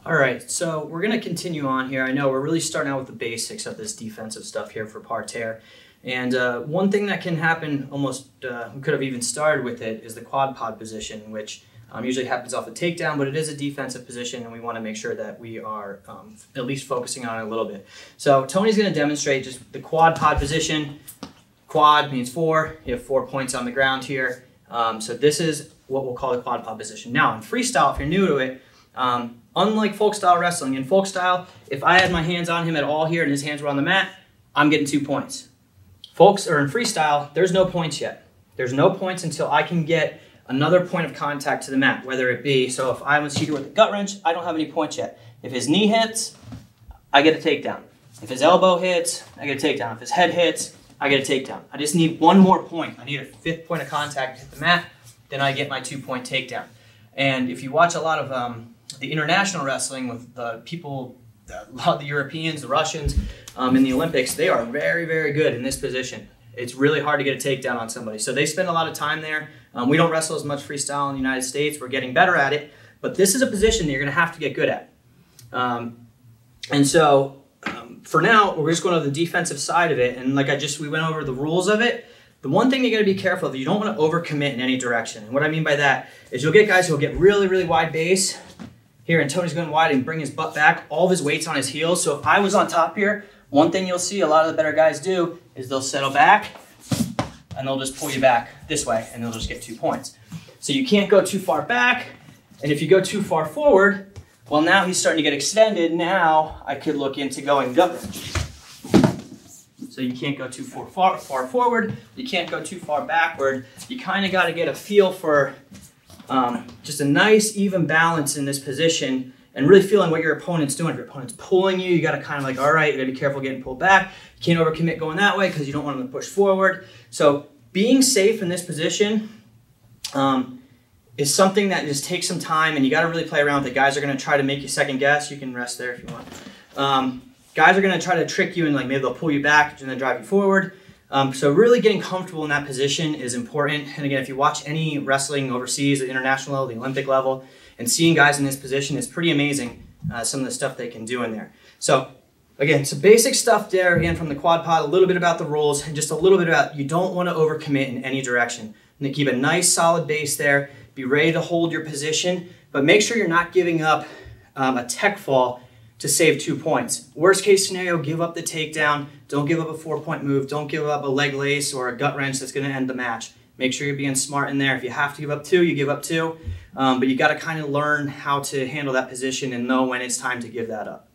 All right, so we're going to continue on here. I know we're really starting out with the basics of this defensive stuff here for parterre. And one thing that can happen almost, we could have even started with it, is the quad pod position, which usually happens off the takedown, but it is a defensive position, and we want to make sure that we are at least focusing on it a little bit. So Tony's going to demonstrate just the quad pod position. Quad means 4. You have 4 points on the ground here. So this is what we'll call the quad pod position. Now, in freestyle, if you're new to it, unlike folk style wrestling, in folk style, if I had my hands on him at all here and his hands were on the mat, I'm getting 2 points. Folks, or in freestyle, there's no points yet. There's no points until I can get another point of contact to the mat, whether it be, so if I was here with a gut wrench, I don't have any points yet. If his knee hits, I get a takedown. If his elbow hits, I get a takedown. If his head hits, I get a takedown. I just need one more point. I need a 5th point of contact to hit the mat, then I get my 2-point takedown. And if you watch a lot of the international wrestling with the people, a lot of the Europeans, the Russians, in the Olympics, they are very, very good in this position. It's really hard to get a takedown on somebody. So they spend a lot of time there. We don't wrestle as much freestyle in the United States. We're getting better at it. But this is a position that you're going to have to get good at. And so for now, we're just going over the defensive side of it. And like we went over the rules of it. The one thing you got to be careful of, you don't want to overcommit in any direction. And what I mean by that is you'll get guys who will get really, really wide base. Here, and Tony's going wide and bring his butt back. All of his weight's on his heels. So if I was on top here, one thing you'll see a lot of the better guys do is they'll settle back and they'll just pull you back this way and they'll just get 2 points. So you can't go too far back. And if you go too far forward, well, now he's starting to get extended. Now I could look into going gut wrenches. So you can't go too far forward. You can't go too far backward. You kind of got to get a feel for just a nice even balance in this position and really feeling what your opponent's doing. If your opponent's pulling you, you got to kind of like, all right, you got to be careful getting pulled back. You can't overcommit going that way because you don't want them to push forward. So being safe in this position is something that just takes some time, and you got to really play around with it. Guys are going to try to make you second guess. You can rest there if you want. Guys are going to try to trick you and like maybe they'll pull you back and then drive you forward. So really getting comfortable in that position is important. And again, if you watch any wrestling overseas, the international level, the Olympic level, and seeing guys in this position, it's pretty amazing, some of the stuff they can do in there. So again, some basic stuff there, again, from the quad pod, a little bit about the rules, and just a little bit about you don't want to overcommit in any direction. And to keep a nice solid base there, be ready to hold your position, but make sure you're not giving up a tech fall to save 2 points. Worst case scenario, give up the takedown. Don't give up a 4-point move. Don't give up a leg lace or a gut wrench that's going to end the match. Make sure you're being smart in there. If you have to give up 2, you give up 2. But you got to kind of learn how to handle that position and know when it's time to give that up.